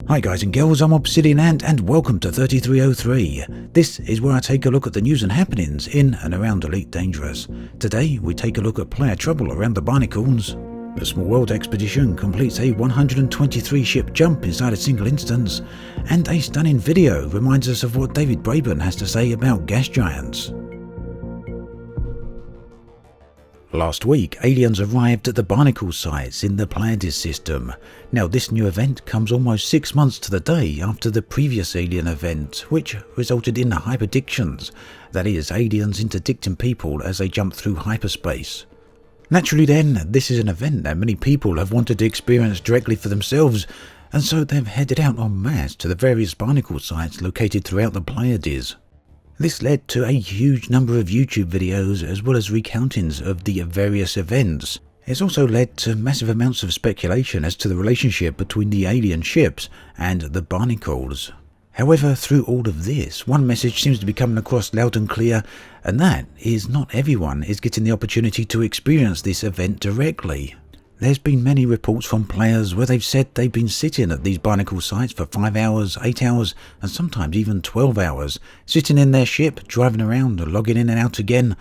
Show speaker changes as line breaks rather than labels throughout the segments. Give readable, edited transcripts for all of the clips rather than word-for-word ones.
Hi guys and girls, I'm Obsidian Ant and welcome to 3303. This is where I take a look at the news and happenings in and around Elite Dangerous. Today we take a look at player trouble around the Barnacles. The Small World expedition completes a 123 ship jump inside a single instance, and a stunning video reminds us of what David Braben has to say about gas giants. Last week, aliens arrived at the Barnacle sites in the Pleiades system. Now this new event comes almost 6 months to the day after the previous alien event, which resulted in hyperdictions, that is, aliens interdicting people as they jump through hyperspace. Naturally then, this is an event that many people have wanted to experience directly for themselves, and so they've headed out en masse to the various Barnacle sites located throughout the Pleiades. This led to a huge number of YouTube videos as well as recountings of the various events. It's also led to massive amounts of speculation as to the relationship between the alien ships and the Barnacles. However, through all of this, one message seems to be coming across loud and clear, and that is not everyone is getting the opportunity to experience this event directly. There's been many reports from players where they've said they've been sitting at these Barnacle sites for 5 hours, 8 hours, and sometimes even 12 hours, sitting in their ship, driving around, logging in and out again,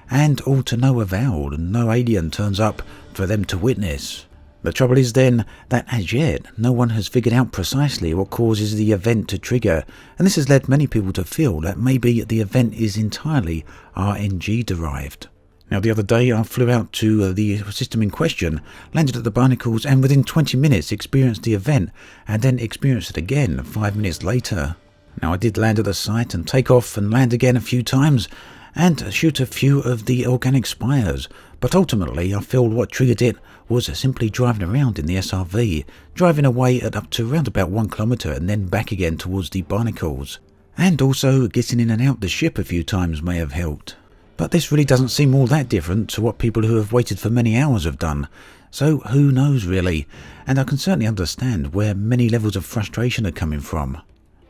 and all to no avail, and no alien turns up for them to witness. The trouble is then that as yet, no one has figured out precisely what causes the event to trigger, and this has led many people to feel that maybe the event is entirely RNG derived. Now the other day I flew out to the system in question, landed at the Barnacles, and within 20 minutes experienced the event, and then experienced it again 5 minutes later. Now I did land at the site and take off and land again a few times, and shoot a few of the organic spires, but ultimately I feel what triggered it was simply driving around in the SRV, driving away at up to around about 1 kilometre and then back again towards the Barnacles. And also getting in and out the ship a few times may have helped. But this really doesn't seem all that different to what people who have waited for many hours have done, so who knows really, and I can certainly understand where many levels of frustration are coming from.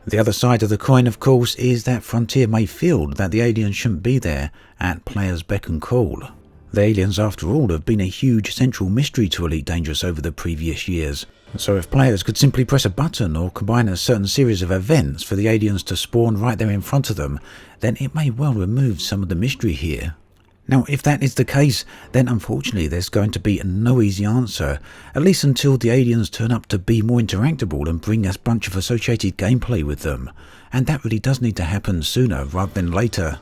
The other side of the coin, of course, is that Frontier may feel that the aliens shouldn't be there at players' beck and call. The aliens, after all, have been a huge central mystery to Elite Dangerous over the previous years. So if players could simply press a button or combine a certain series of events for the aliens to spawn right there in front of them, then it may well remove some of the mystery here. Now if that is the case, then unfortunately there's going to be no easy answer, at least until the aliens turn up to be more interactable and bring a bunch of associated gameplay with them. And that really does need to happen sooner rather than later.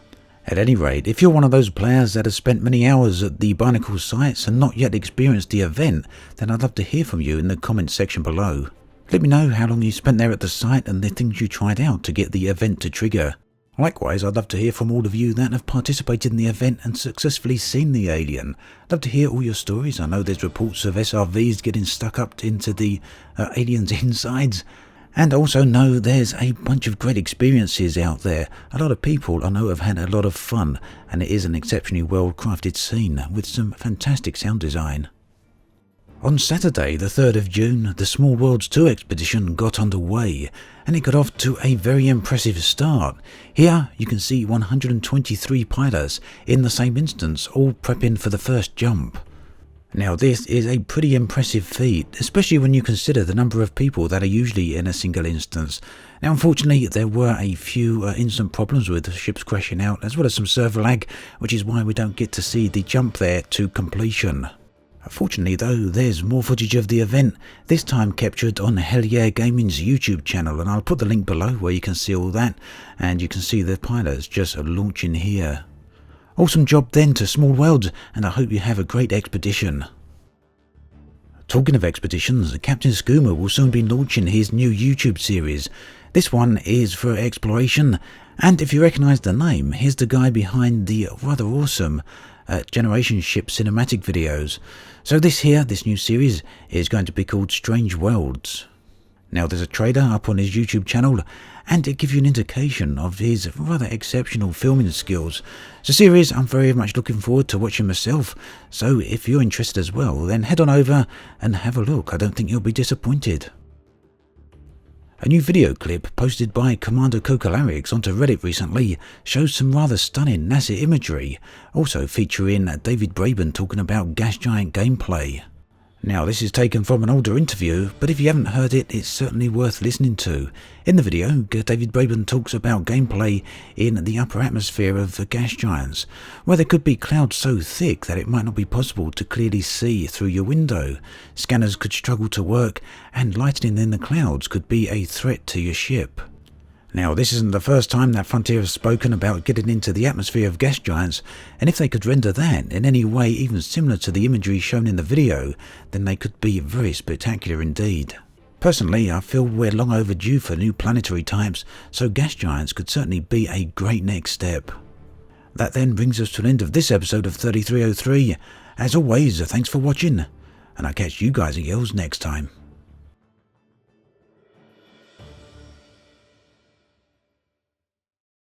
At any rate, if you're one of those players that has spent many hours at the Barnacle sites and not yet experienced the event, then I'd love to hear from you in the comments section below. Let me know how long you spent there at the site and the things you tried out to get the event to trigger. Likewise, I'd love to hear from all of you that have participated in the event and successfully seen the alien. I'd love to hear all your stories. I know there's reports of SRVs getting stuck up into the aliens' insides. And also know there's a bunch of great experiences out there. A lot of people I know have had a lot of fun, and it is an exceptionally well crafted scene with some fantastic sound design. On Saturday the 3rd of June, the Small Worlds 2 expedition got underway, and it got off to a very impressive start. Here you can see 123 pilots in the same instance, all prepping for the first jump. Now this is a pretty impressive feat, especially when you consider the number of people that are usually in a single instance. Now unfortunately there were a few instant problems with the ships crashing out, as well as some server lag, which is why we don't get to see the jump there to completion. Fortunately though, there's more footage of the event, this time captured on Hell Yeah Gaming's YouTube channel, and I'll put the link below where you can see all that, and you can see the pilots just launching here. Awesome job then to Small Worlds, and I hope you have a great expedition. Talking of expeditions, Captain Skoomer will soon be launching his new YouTube series. This one is for exploration, and if you recognise the name, here's the guy behind the rather awesome Generation Ship cinematic videos. So this new series is going to be called Strange Worlds. Now there's a trailer up on his YouTube channel, and it gives you an indication of his rather exceptional filming skills. It's a series I'm very much looking forward to watching myself, so if you're interested as well, then head on over and have a look. I don't think you'll be disappointed. A new video clip posted by Commander Cocalarix onto Reddit recently shows some rather stunning NASA imagery, also featuring David Braben talking about gas giant gameplay. Now, this is taken from an older interview, but if you haven't heard it, it's certainly worth listening to. In the video, David Braben talks about gameplay in the upper atmosphere of the gas giants, where there could be clouds so thick that it might not be possible to clearly see through your window. Scanners could struggle to work, and lightning in the clouds could be a threat to your ship. Now, this isn't the first time that Frontier has spoken about getting into the atmosphere of gas giants, and if they could render that in any way even similar to the imagery shown in the video, then they could be very spectacular indeed. Personally, I feel we're long overdue for new planetary types, so gas giants could certainly be a great next step. That then brings us to the end of this episode of 3303. As always, thanks for watching, and I'll catch you guys and girls next time.